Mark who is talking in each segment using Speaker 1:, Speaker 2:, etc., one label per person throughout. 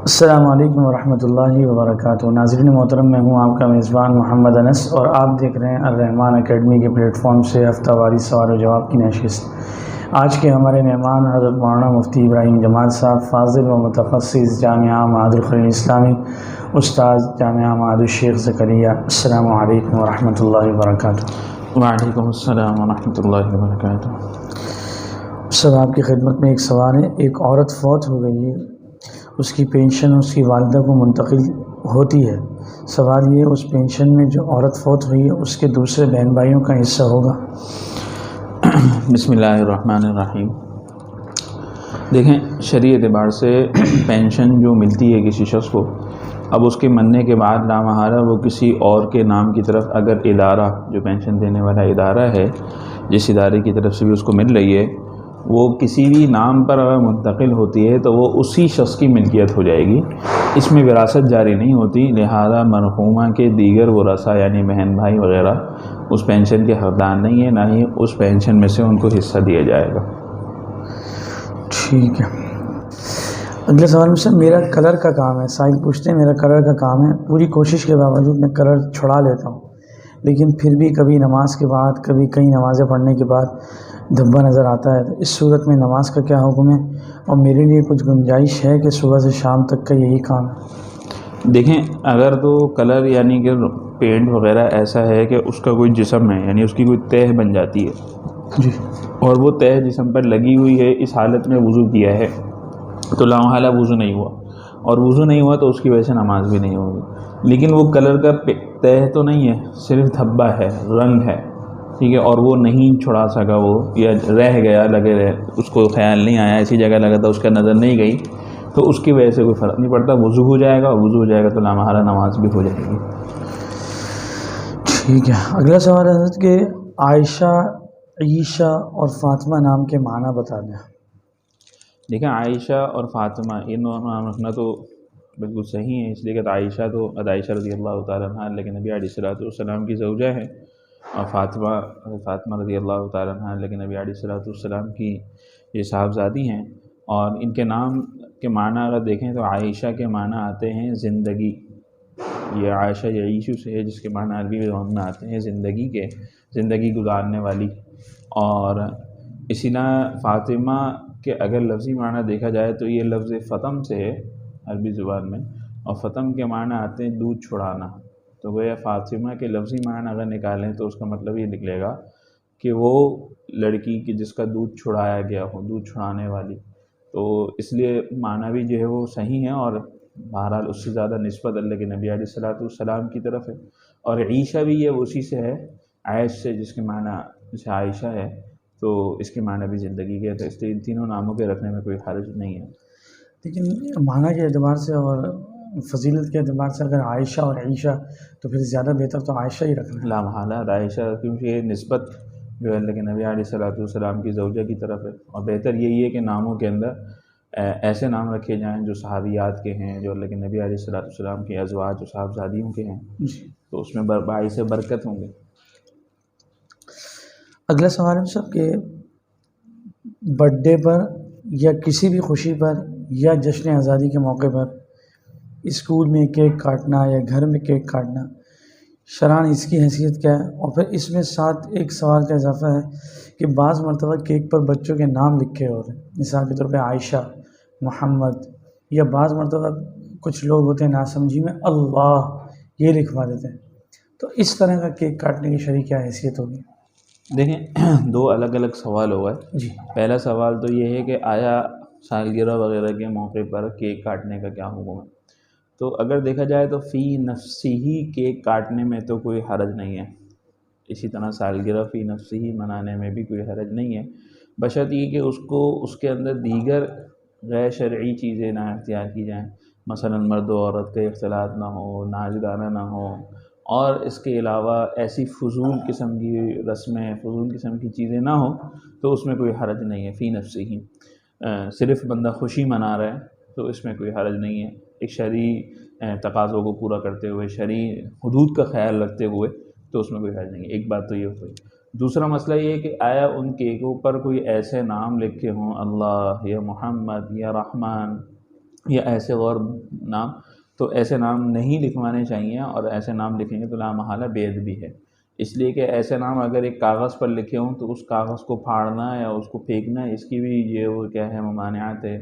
Speaker 1: السلام علیکم ورحمۃ اللہ وبرکاتہ۔ ناظرین محترم، میں ہوں آپ کا میزبان محمد انس اور آپ دیکھ رہے ہیں الرحمان اکیڈمی کے پلیٹ فارم سے ہفتہ واری سوال و جواب کی نشست۔ آج کے ہمارے مہمان حضرت مولانا مفتی ابراہیم جمال صاحب، فاضل و متخصص جامعہ معہد الخلیل اسلامی، استاد جامعہ معہد الشیخ زکریا۔ السلام علیکم ورحمۃ اللہ وبرکاتہ۔
Speaker 2: وعلیکم السلام ورحمۃ اللہ وبرکاتہ۔
Speaker 1: سب آپ کی خدمت میں ایک سوال ہے۔ ایک عورت فوت ہو گئی ہے، اس کی پینشن اس کی والدہ کو منتقل ہوتی ہے۔ سوال یہ، اس پینشن میں جو عورت فوت ہوئی ہے اس کے دوسرے بہن بھائیوں کا حصہ ہوگا؟
Speaker 2: بسم اللہ الرحمن الرحیم۔ دیکھیں، شرعی اعتبار سے پینشن جو ملتی ہے کسی شخص کو، اب اس کے مرنے کے بعد لامحالہ وہ کسی اور کے نام کی طرف اگر ادارہ جو پینشن دینے والا ادارہ ہے، جس ادارے کی طرف سے بھی اس کو مل رہی ہے، وہ کسی بھی نام پر اگر منتقل ہوتی ہے تو وہ اسی شخص کی ملکیت ہو جائے گی، اس میں وراثت جاری نہیں ہوتی۔ لہذا مرحومہ کے دیگر ورثاء یعنی بہن بھائی وغیرہ اس پینشن کے حقدار نہیں ہیں، نہ ہی اس پینشن میں سے ان کو حصہ دیا جائے گا۔
Speaker 1: ٹھیک ہے۔ اگلے سوال میں سے، میرا کلر کا کام ہے، سائل پوچھتے ہیں میرا کلر کا کام ہے، پوری کوشش کے باوجود میں کلر چھڑا لیتا ہوں، لیکن پھر بھی کبھی نماز کے بعد، کبھی کئی نمازیں پڑھنے کے بعد دھبا نظر آتا ہے، تو اس صورت میں نماز کا کیا حکم ہے؟ اور میرے لیے کچھ گنجائش ہے کہ صبح سے شام تک کا یہی کام ہے؟
Speaker 2: دیکھیں، اگر تو کلر یعنی کہ پینٹ وغیرہ ایسا ہے کہ اس کا کوئی جسم ہے، یعنی اس کی کوئی تہ بن جاتی ہے
Speaker 1: جی،
Speaker 2: اور وہ تہ جسم پر لگی ہوئی ہے، اس حالت میں وضو کیا ہے تو لامحالہ وضو نہیں ہوا، اور وضو نہیں ہوا تو اس کی وجہ سے نماز بھی نہیں ہوگی۔ لیکن وہ کلر کا تہ تو نہیں ہے، صرف دھبا ہے، رنگ ہے، ٹھیک ہے، اور وہ نہیں چھڑا سکا، وہ یا رہ گیا، لگے رہے، اس کو خیال نہیں آیا، ایسی جگہ لگا تھا اس کا نظر نہیں گئی، تو اس کی وجہ سے کوئی فرق نہیں پڑتا، وضو ہو جائے گا، اور وضو ہو جائے گا تو لامحالہ نماز بھی ہو جائے گی۔
Speaker 1: ٹھیک ہے۔ اگلا سوال ہے حضرت کہ عائشہ، عیشہ اور فاطمہ نام کے معنی بتا دیں۔
Speaker 2: دیکھیں، عائشہ اور فاطمہ یہ نام رکھنا تو بالکل صحیح ہے، اس لیے کہ عائشہ تو عائشہ رضی اللہ تعالیٰ عنہ لیکن نبی علیہ الصلوۃ والسلام کی زوجہ ہے، اور فاطمہ رضی اللہ تعالیٰ عنہ لیکن نبی علیہ الصلوۃ والسلام کی یہ صاحبزادی ہیں، اور ان کے نام کے معنی اگر دیکھیں تو عائشہ کے معنی آتے ہیں زندگی، یہ عائشہ یعیشو سے ہے، جس کے معنی عربی زبان میں آتے ہیں زندگی کے، زندگی گزارنے والی۔ اور اسی طرح فاطمہ کہ اگر لفظی معنی دیکھا جائے تو یہ لفظ فطم سے ہے عربی زبان میں، اور فطم کے معنی آتے ہیں دودھ چھڑانا، تو گویا فاطمہ کے لفظی معنی اگر نکالیں تو اس کا مطلب یہ نکلے گا کہ وہ لڑکی کی جس کا دودھ چھڑایا گیا ہو، دودھ چھڑانے والی، تو اس لیے معنی بھی جو ہے وہ صحیح ہے، اور بہرحال اس سے زیادہ نسبت اللہ کے نبی علیہ الصلوۃ والسلام کی طرف ہے۔ اور عیشہ بھی یہ اسی سے ہے، عیش سے، جس کے معنی جسے عائشہ ہے، تو اس کے معنی بھی زندگی کے، تو اس لیے ان تینوں ناموں کے رکھنے میں کوئی حرج نہیں ہے۔
Speaker 1: لیکن معنی کے اعتبار سے اور فضیلت کے اعتبار سے اگر عائشہ اور عیشہ، تو پھر زیادہ بہتر تو عائشہ ہی رکھنا ہے۔
Speaker 2: لامحالہ عائشہ، کیونکہ یہ نسبت جو ہے اللہ کے نبی علیہ الصلوۃ والسلام کی زوجہ کی طرف ہے، اور بہتر یہی ہے کہ ناموں کے اندر ایسے نام رکھے جائیں جو صحابیات کے ہیں، جو اللہ کے نبی علیہ الصلوۃ والسلام کے ازواج و صاحبزادیوں کے ہیں، تو اس میں باعث برکت ہوں گے۔
Speaker 1: اگلا سوال ہے سب کہ برتھ ڈے پر یا کسی بھی خوشی پر یا جشن آزادی کے موقع پر اسکول میں کیک کاٹنا یا گھر میں کیک کاٹنا شرعاً اس کی حیثیت کیا ہے؟ اور پھر اس میں ساتھ ایک سوال کا اضافہ ہے کہ بعض مرتبہ کیک پر بچوں کے نام لکھے ہوتے ہیں، مثال کے طور پہ عائشہ، محمد، یا بعض مرتبہ کچھ لوگ ہوتے ہیں ناسمجھی میں اللہ یہ لکھوا دیتے ہیں، تو اس طرح کا کیک کاٹنے کی شرعی کیا حیثیت ہوگی؟
Speaker 2: دیکھیں، دو الگ الگ سوال ہو گئے۔
Speaker 1: جی،
Speaker 2: پہلا سوال تو یہ ہے کہ آیا سالگرہ وغیرہ کے موقع پر کیک کاٹنے کا کیا حکم ہے؟ تو اگر دیکھا جائے تو فی نفسی ہی کیک کاٹنے میں تو کوئی حرج نہیں ہے، اسی طرح سالگرہ فی نفسی ہی منانے میں بھی کوئی حرج نہیں ہے، بشرط یہ کہ اس کے اندر دیگر غیر شرعی چیزیں نہ اختیار کی جائیں، مثلا مرد و عورت کا اختلاط نہ ہو، ناچ گانا نہ ہو، اور اس کے علاوہ ایسی فضول قسم کی رسمیں، فضول قسم کی چیزیں نہ ہوں، تو اس میں کوئی حرج نہیں ہے فی نفسی ہی۔ صرف بندہ خوشی منا رہا ہے تو اس میں کوئی حرج نہیں ہے، ایک شرعی تقاضوں کو پورا کرتے ہوئے، شرعی حدود کا خیال رکھتے ہوئے، تو اس میں کوئی حرج نہیں ہے۔ ایک بات تو یہ ہوئی۔ دوسرا مسئلہ یہ ہے کہ آیا ان کیکوں پر کوئی ایسے نام لکھے ہوں، اللہ یا محمد یا رحمان، یا ایسے اور نام، تو ایسے نام نہیں لکھوانے چاہیے، اور ایسے نام لکھیں گے تو لا محالہ بے ادبی ہے۔ اس لیے کہ ایسے نام اگر ایک کاغذ پر لکھے ہوں تو اس کاغذ کو پھاڑنا یا اس کو پھینکنا، اس کی بھی یہ وہ کیا ہے ممانعات ہے،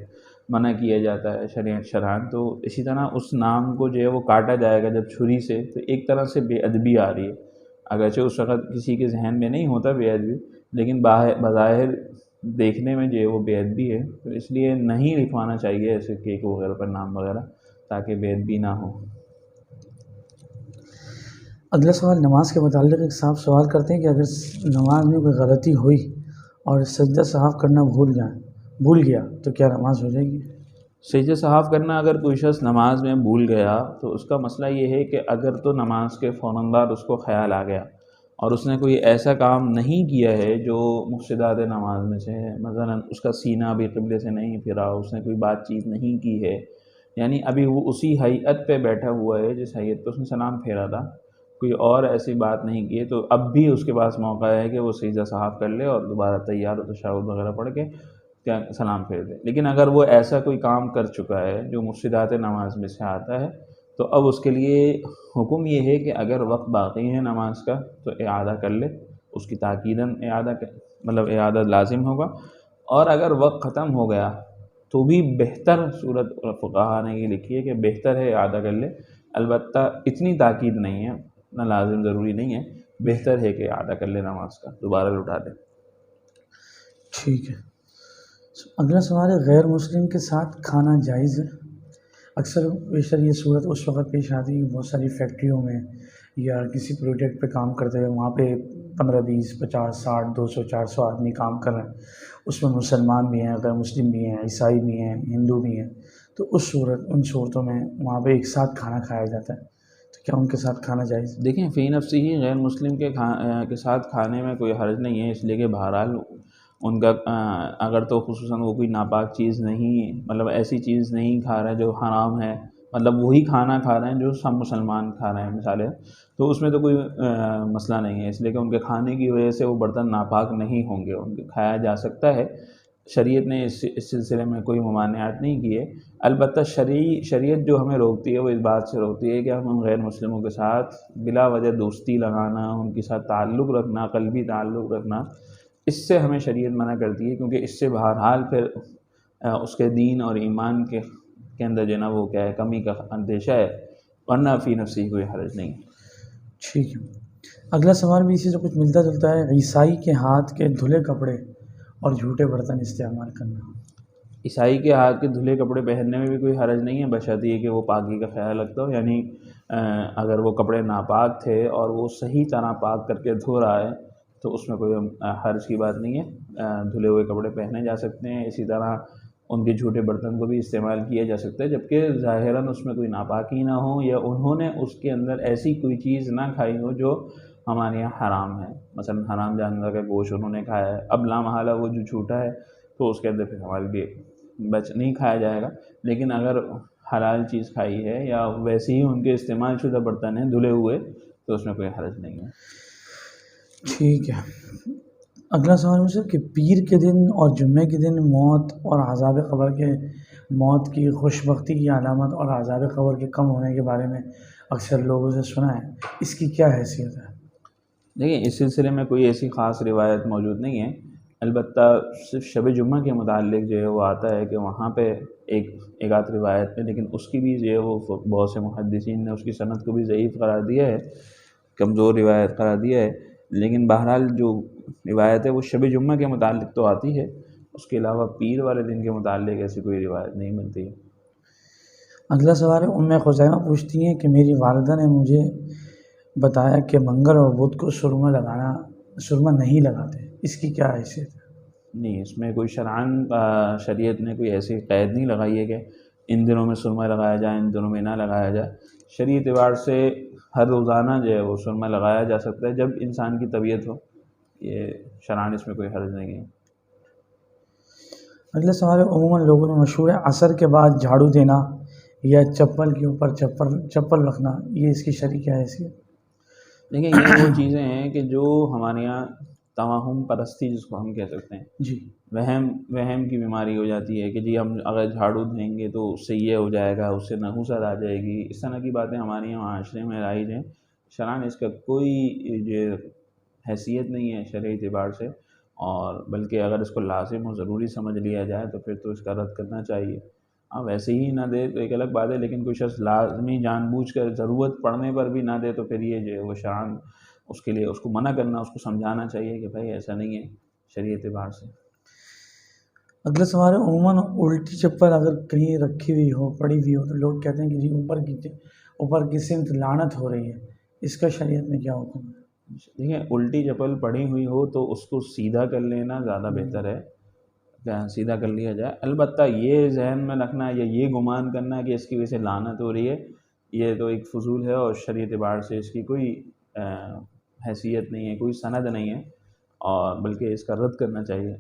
Speaker 2: منع کیا جاتا ہے شریعت شرعاً۔ تو اسی طرح اس نام کو جو ہے وہ کاٹا جائے گا جب چھری سے، تو ایک طرح سے بے ادبی آ رہی ہے، اگرچہ اس وقت کسی کے ذہن میں نہیں ہوتا بے ادبی، لیکن بظاہر دیکھنے میں جو ہے وہ بے ادبی ہے، تو اس لیے نہیں لکھوانا چاہیے ایسے کیک وغیرہ پر نام وغیرہ، تاکہ بے ادبی نہ ہو۔
Speaker 1: اگلا سوال نماز کے متعلق ایک صاحب سوال کرتے ہیں کہ اگر نماز میں کوئی غلطی ہوئی اور سجدہ صاحب کرنا بھول گیا تو کیا نماز ہو جائے گی؟
Speaker 2: سجدہ صاحب کرنا اگر کوئی شخص نماز میں بھول گیا تو اس کا مسئلہ یہ ہے کہ اگر تو نماز کے فوراً بعد اس کو خیال آ گیا اور اس نے کوئی ایسا کام نہیں کیا ہے جو مفسدات نماز میں سے ہے، مثلا اس کا سینہ بھی قبلے سے نہیں پھرا، اس نے کوئی بات چیت نہیں کی ہے، یعنی ابھی وہ اسی ہیئت پہ بیٹھا ہوا ہے جس ہیئت پہ اس نے سلام پھیرا تھا، کوئی اور ایسی بات نہیں کی ہے، تو اب بھی اس کے پاس موقع ہے کہ وہ سجدہ صاحب کر لے اور دوبارہ تیار و تشہد وغیرہ پڑھ کے کیا سلام پھیر دے۔ لیکن اگر وہ ایسا کوئی کام کر چکا ہے جو مفسدات نماز میں سے آتا ہے تو اب اس کے لیے حکم یہ ہے کہ اگر وقت باقی ہے نماز کا تو اعادہ کر لے، اس کی تاکیداً مطلب اعادہ لازم ہوگا، اور اگر وقت ختم ہو گیا تو بھی بہتر صورت فقہا نے یہ لکھی ہے کہ بہتر ہے اعادہ کر لے، البتہ اتنی تاکید نہیں ہے، اتنا لازم ضروری نہیں ہے، بہتر ہے کہ اعادہ کر لے نماز کا، دوبارہ لوٹا دے۔
Speaker 1: ٹھیک ہے۔ اگلا سوال ہے غیر مسلم کے ساتھ کھانا جائز ہے؟ اکثر بیشتر یہ صورت اس وقت پیش آتی ہے کہ بہت ساری فیکٹریوں میں یا کسی پروجیکٹ پہ کام کرتے ہوئے وہاں پہ 15 20 50 60 200 400 آدمی کام کر رہے ہیں، اس میں مسلمان بھی ہیں، غیر مسلم بھی ہیں، عیسائی بھی ہیں، ہندو بھی ہیں، تو ان صورتوں میں وہاں پہ ایک ساتھ کھانا کھایا جاتا ہے، تو کیا ان کے ساتھ کھانا جائز؟
Speaker 2: دیکھیں فی نفسی ہی غیر مسلم کے ساتھ کھانے میں کوئی حرج نہیں ہے، اس لیے کہ بہرحال ان کا اگر تو خصوصاً وہ کوئی ناپاک چیز نہیں، مطلب ایسی چیز نہیں کھا رہے جو حرام ہے، مطلب وہی کھانا کھا رہے ہیں جو سب مسلمان کھا رہے ہیں مثالیں، تو اس میں تو کوئی مسئلہ نہیں ہے، اس لیے کہ ان کے کھانے کی وجہ سے وہ برتن ناپاک نہیں ہوں گے، ان کے کھایا جا سکتا ہے، شریعت نے اس سلسلے میں کوئی ممانعات نہیں کی ہے۔ البتہ شریعت جو ہمیں روکتی ہے وہ اس بات سے روکتی ہے کہ ہم غیر مسلموں کے ساتھ بلا وجہ دوستی لگانا، ان کے ساتھ تعلق رکھنا، قلبی تعلق رکھنا، اس سے ہمیں شریعت منع کرتی ہے، کیونکہ اس سے بہرحال پھر اس کے دین اور ایمان کے اندر جو ہے نا وہ کیا ہے کمی کا اندیشہ ہے، ورنہ فی نفسی کوئی حرج نہیں ہے۔
Speaker 1: ٹھیک ہے۔ اگلا سوال بھی اسی سے کچھ ملتا جلتا ہے، عیسائی کے ہاتھ کے دھلے کپڑے اور جھوٹے برتن استعمال کرنا۔
Speaker 2: عیسائی کے ہاتھ کے دھلے کپڑے پہننے میں بھی کوئی حرج نہیں ہے، بشرطیہ یہ کہ وہ پاکی کا خیال رکھتا ہو، یعنی اگر وہ کپڑے ناپاک تھے اور وہ صحیح طرح پاک کر کے دھو رہا ہے تو اس میں کوئی حرج کی بات نہیں ہے، دھلے ہوئے کپڑے پہنے جا سکتے ہیں، اسی طرح ان کے جھوٹے برتن کو بھی استعمال کیا جا سکتا ہے، جبکہ ظاہراً اس میں کوئی ناپاکی نہ ہو یا انہوں نے اس کے اندر ایسی کوئی چیز نہ کھائی ہو جو ہمارے یہاں حرام ہے، مثلا حرام جانور کا گوشت انہوں نے کھایا ہے، اب لا محالہ وہ جو جھوٹا ہے تو اس کے اندر پھر ہمارے لیے نہیں کھایا جائے گا، لیکن اگر حلال چیز کھائی ہے یا ویسے ہی ان کے استعمال شدہ برتن ہیں دھلے ہوئے تو اس میں کوئی حرج نہیں ہے۔
Speaker 1: ٹھیک ہے۔ اگلا سوال مجھ سے کہ پیر کے دن اور جمعے کے دن موت اور عذاب قبر کے موت کی خوشبختی کی علامت اور عذاب قبر کے کم ہونے کے بارے میں اکثر لوگوں سے سنا ہے، اس کی کیا حیثیت ہے؟
Speaker 2: دیکھیں اس سلسلے میں کوئی ایسی خاص روایت موجود نہیں ہے، البتہ صرف شب جمعہ کے متعلق جو ہے وہ آتا ہے کہ وہاں پہ ایک آدھ روایت میں، لیکن اس کی بھی جو ہے وہ بہت سے محدثین نے اس کی سند کو بھی ضعیف قرار دیا ہے، کمزور روایت قرار دیا ہے، لیکن بہرحال جو روایت ہے وہ شب جمعہ کے متعلق تو آتی ہے، اس کے علاوہ پیر والے دن کے متعلق ایسی کوئی روایت نہیں ملتی ہے۔
Speaker 1: اگلا سوال ہے ام خزیمہ پوچھتی ہیں کہ میری والدہ نے مجھے بتایا کہ منگل اور بدھ کو سرما نہیں لگاتے، اس کی کیا حیثیت ہے؟
Speaker 2: نہیں، اس میں کوئی شریعت نے کوئی ایسی قید نہیں لگائی ہے کہ ان دنوں میں سرما لگایا جائے ان دنوں میں نہ لگایا جائے، شرعی اعتبار سے ہر روزانہ جو ہے وہ سرما لگایا جا سکتا ہے جب انسان کی طبیعت ہو، یہ شرعاً اس میں کوئی حرج نہیں ہے۔
Speaker 1: اگلا سوال ہے عموماً لوگوں میں مشہور ہے عصر کے بعد جھاڑو دینا یا چپل کے اوپر چپل رکھنا، یہ اس کی شرعی کیا حیثیت؟
Speaker 2: دیکھیں یہ وہ چیزیں ہیں کہ جو ہمارے یہاں توہم پرستی جس کو ہم کہہ سکتے ہیں،
Speaker 1: جی
Speaker 2: وہم کی بیماری ہو جاتی ہے کہ جی ہم اگر جھاڑو دیں گے تو اس سے یہ ہو جائے گا، اس سے نحوست آ جائے گی، اس طرح کی باتیں ہمارے یہاں معاشرے میں رائج ہیں. شرعاً اس کا کوئی جو حیثیت نہیں ہے شرعی اعتبار سے، اور بلکہ اگر اس کو لازم و ضروری سمجھ لیا جائے تو پھر تو اس کا رد کرنا چاہیے. ہاں ویسے ہی نہ دے تو ایک الگ بات ہے، لیکن کوئی شخص لازمی جان بوجھ کر ضرورت پڑنے پر بھی نہ دے تو پھر یہ جو ہے وہ شرعاً اس کے لیے اس کو منع کرنا، اس کو سمجھانا چاہیے کہ بھائی ایسا نہیں ہے شرعی اعتبار سے.
Speaker 1: اگلا سوال ہے، عموماً الٹی چپل اگر کہیں رکھی ہوئی ہو، پڑی ہوئی ہو، تو لوگ کہتے ہیں کہ جی اوپر کی سمت لعنت ہو رہی ہے، اس کا شریعت میں کیا حکم ہے؟
Speaker 2: دیکھیں الٹی چپل پڑی ہوئی ہو تو اس کو سیدھا کر لینا زیادہ بہتر ہے، سیدھا کر لیا جائے. البتہ یہ ذہن میں رکھنا یا یہ گمان کرنا کہ اس کی وجہ سے لعنت ہو رہی ہے، یہ تو ایک فضول ہے اور شرعی اعتبار سے اس کی کوئی حیثیت نہیں ہے، کوئی سند نہیں ہے، اور بلکہ اس کا رد کرنا چاہیے.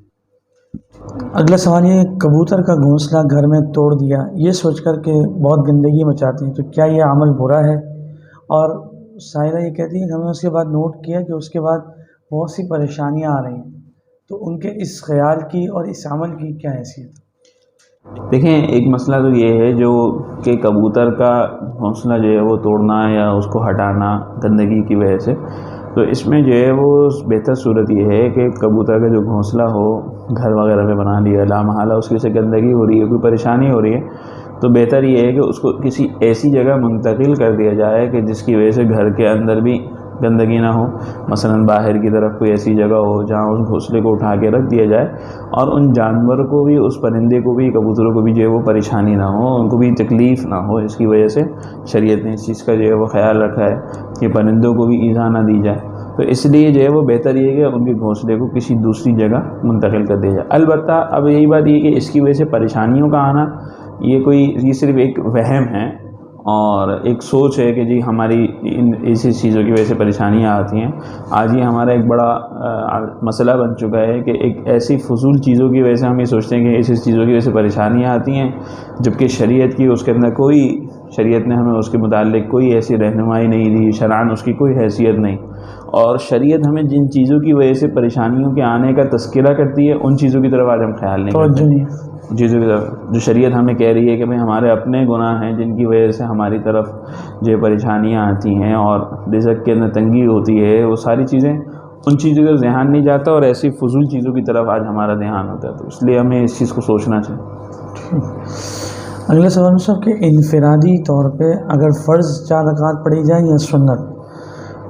Speaker 1: اگلا سوال یہ ہے، کبوتر کا گھونسلہ گھر میں توڑ دیا یہ سوچ کر کہ بہت گندگی مچاتے ہیں، تو کیا یہ عمل برا ہے؟ اور سائرہ یہ کہتی ہے کہ ہمیں اس کے بعد نوٹ کیا کہ اس کے بعد بہت سی پریشانیاں آ رہی ہیں، تو ان کے اس خیال کی اور اس عمل کی کیا حیثیت ہے؟
Speaker 2: دیکھیں ایک مسئلہ تو یہ ہے جو کہ کبوتر کا گھونسلہ جو ہے وہ توڑنا یا اس کو ہٹانا گندگی کی وجہ سے، تو اس میں جو ہے وہ بہتر صورت یہ ہے کہ کبوتر کا جو گھونسلہ ہو گھر وغیرہ میں بنا لیا، لامحالہ اس کی سے گندگی ہو رہی ہے، کوئی پریشانی ہو رہی ہے، تو بہتر یہ ہے کہ اس کو کسی ایسی جگہ منتقل کر دیا جائے کہ جس کی وجہ سے گھر کے اندر بھی گندگی نہ ہو. مثلا باہر کی طرف کوئی ایسی جگہ ہو جہاں اس گھونسلے کو اٹھا کے رکھ دیا جائے، اور ان جانور کو بھی، اس پرندے کو بھی، کبوتروں کو بھی جو ہے وہ پریشانی نہ ہو، ان کو بھی تکلیف نہ ہو. اس کی وجہ سے شریعت نے اس چیز کا جو ہے وہ خیال رکھا ہے کہ پرندوں کو بھی ایذا نہ دی جائے، تو اس لیے جو ہے وہ بہتر یہ ہے کہ ان کے گھونسلے کو کسی دوسری جگہ منتقل کر دیا جائے. البتہ اب یہی بات یہ کہ اس کی وجہ سے پریشانیوں کا آنا یہ صرف ایک وہم ہے اور ایک سوچ ہے کہ جی ہماری ان ایسی چیزوں کی وجہ سے پریشانیاں آتی ہیں. آج یہ ہمارا ایک بڑا مسئلہ بن چکا ہے کہ ایک ایسی فضول چیزوں کی وجہ سے ہم یہ سوچتے ہیں کہ ایسی چیزوں کی وجہ سے پریشانیاں آتی ہیں، جبکہ شریعت کی اس کے اندر کوئی، شریعت نے ہمیں اس کے متعلق کوئی ایسی رہنمائی نہیں دی، شرعاً اس کی کوئی حیثیت نہیں. اور شریعت ہمیں جن چیزوں کی وجہ سے پریشانیوں کے آنے کا تذکرہ کرتی ہے ان چیزوں کی طرف آج ہم خیال نہیں کرتے. چیزوں کی طرف جو شریعت ہمیں کہہ رہی ہے کہ بھئی ہمارے اپنے گناہ ہیں جن کی وجہ سے ہماری طرف جو پریشانیاں آتی ہیں اور رزق کے اندر تنگی ہوتی ہے، وہ ساری چیزیں، ان چیزوں کا ذہن نہیں جاتا اور ایسی فضول چیزوں کی طرف آج ہمارا دھیان ہوتا ہے، تو اس لیے ہمیں اس چیز کو سوچنا چاہیے.
Speaker 1: اگلا سوال صاحب کہ انفرادی طور پہ اگر فرض 4 رکعت پڑھی جائیں یا سنت،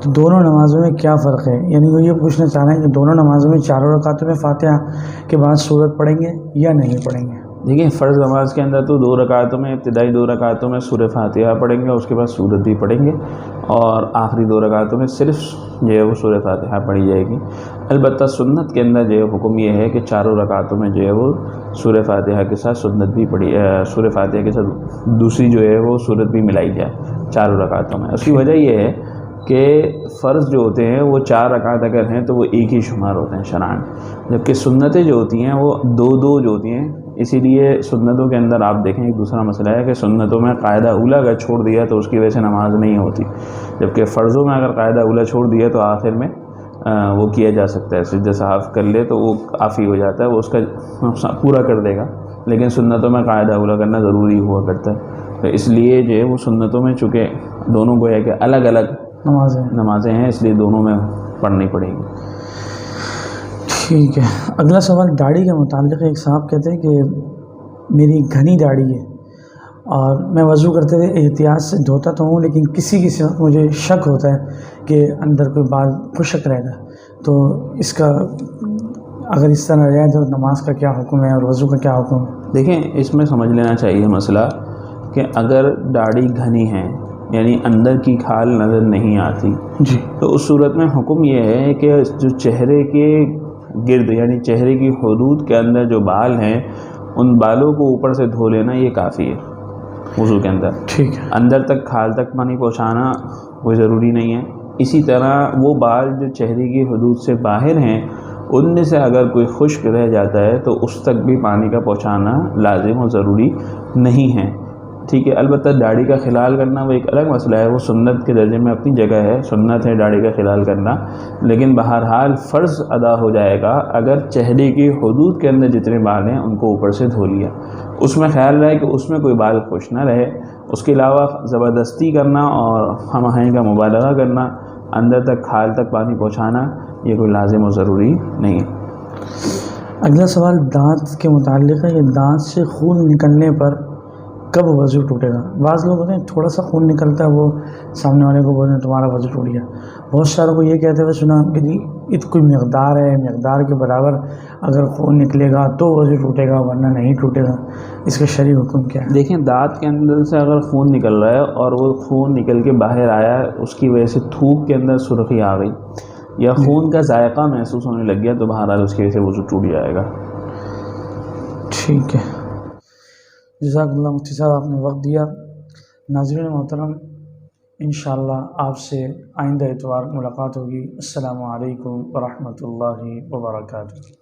Speaker 1: تو دونوں نمازوں میں کیا فرق ہے؟ یعنی وہ یہ پوچھنا چاہ رہے ہیں کہ دونوں نمازوں میں چاروں رکعتوں میں فاتحہ کے بعد سورت پڑھیں گے یا نہیں پڑھیں گے؟
Speaker 2: دیکھیں فرض نماز کے اندر تو 2 رکعتوں میں، ابتدائی 2 رکعتوں میں سورہ فاتحہ پڑھیں گے، اس کے بعد سورت بھی پڑھیں گے، اور آخری 2 رکعتوں میں صرف جو ہے وہ سورہ فاتحہ پڑھی جائے گی. البتہ سنت کے اندر جو ہے حکم یہ ہے کہ چاروں رکعتوں میں جو ہے وہ سورہ فاتحہ کے ساتھ سنت بھی پڑھی، سورہ فاتحہ کے ساتھ دوسری جو ہے وہ سورت بھی ملائی جائے چاروں رکعتوں میں. اس کی وجہ یہ ہے کہ فرض جو ہوتے ہیں وہ 4 رکعت اگر ہیں تو وہ ایک ہی شمار ہوتے ہیں شرعاً، جبکہ سنتیں جو ہوتی ہیں وہ 2 جو ہوتی ہیں. اسی لیے سنتوں کے اندر آپ دیکھیں ایک دوسرا مسئلہ ہے کہ سنتوں میں قاعدہ اولیٰ اگر چھوڑ دیا تو اس کی وجہ سے نماز نہیں ہوتی، جبکہ فرضوں میں اگر قاعدہ اولیٰ چھوڑ دیا تو آخر میں وہ کیا جا سکتا ہے، سجدہ صاحب کر لے تو وہ کافی ہو جاتا ہے، وہ اس کا پورا کر دے گا. لیکن سنتوں میں قاعدہ اولیٰ کرنا ضروری ہوا کرتا ہے، تو اس لیے جو ہے وہ سنتوں میں چونکہ دونوں کو ہے کہ الگ الگ نمازیں ہیں، اس لیے دونوں میں پڑھنی پڑے گی.
Speaker 1: ٹھیک ہے. اگلا سوال داڑھی کے متعلق ہے. ایک صاحب کہتے ہیں کہ میری گھنی داڑھی ہے اور میں وضو کرتے ہوئے احتیاط سے دھوتا تو ہوں، لیکن کسی وقت مجھے شک ہوتا ہے کہ اندر کوئی بال خشک رہے گا، تو اس کا اگر اس طرح رہے تو نماز کا کیا حکم ہے اور وضو کا کیا حکم ہے؟
Speaker 2: دیکھیں اس میں سمجھ لینا چاہیے مسئلہ کہ اگر داڑھی گھنی ہے یعنی اندر کی کھال نظر نہیں آتی
Speaker 1: جی،
Speaker 2: تو اس صورت میں حکم یہ ہے کہ جو چہرے کے گرد یعنی چہرے کی حدود کے اندر جو بال ہیں ان بالوں کو اوپر سے دھو لینا یہ کافی ہے وضو کے اندر.
Speaker 1: ٹھیک ہے.
Speaker 2: اندر تک کھال تک پانی پہنچانا کوئی ضروری نہیں ہے. اسی طرح وہ بال جو چہرے کی حدود سے باہر ہیں ان میں سے اگر کوئی خشک رہ جاتا ہے تو اس تک بھی پانی کا پہنچانا لازم و ضروری نہیں ہے. ٹھیک ہے، البتہ داڑھی کا خلال کرنا وہ ایک الگ مسئلہ ہے، وہ سنت کے درجے میں اپنی جگہ ہے، سنت ہے داڑھی کا خلال کرنا، لیکن بہرحال فرض ادا ہو جائے گا اگر چہرے کی حدود کے اندر جتنے بال ہیں ان کو اوپر سے دھو لیا، اس میں خیال رہے کہ اس میں کوئی بال خشک نہ رہے۔ اس کے علاوہ زبردستی کرنا اور ہم آہنگی کا مبالغہ کرنا، اندر تک کھال تک پانی پہنچانا، یہ کوئی لازم و ضروری نہیں ہے۔
Speaker 1: اگلا سوال دانت کے متعلق ہے کہ دانت سے خون نکلنے پر کب وضو ٹوٹے گا؟ بعض لوگ ہوتے ہیں تھوڑا سا خون نکلتا ہے وہ سامنے والے کو بولتے ہیں تمہارا وضو ٹوٹ گیا، بہت ساروں کو یہ کہتے ہوئے سنا کہ جی کوئی مقدار ہے، مقدار کے برابر اگر خون نکلے گا تو وضو ٹوٹے گا ورنہ نہیں ٹوٹے گا، اس کا شرعی حکم کیا ہے؟
Speaker 2: دیکھیں، دانت کے اندر سے اگر خون نکل رہا ہے اور وہ خون نکل کے باہر آیا ہے، اس کی وجہ سے تھوک کے اندر سرخی آ گئی یا خون کا ذائقہ محسوس ہونے لگ گیا، تو بہرحال اس کی وجہ سے وضو ٹوٹ جائے گا۔
Speaker 1: ٹھیک ہے، جزاک اللہ مفتی صاحب، آپ نے وقت دیا۔ ناظرین محترم، انشاءاللہ آپ سے آئندہ اتوار ملاقات ہوگی۔ السلام علیکم ورحمۃ اللہ وبرکاتہ۔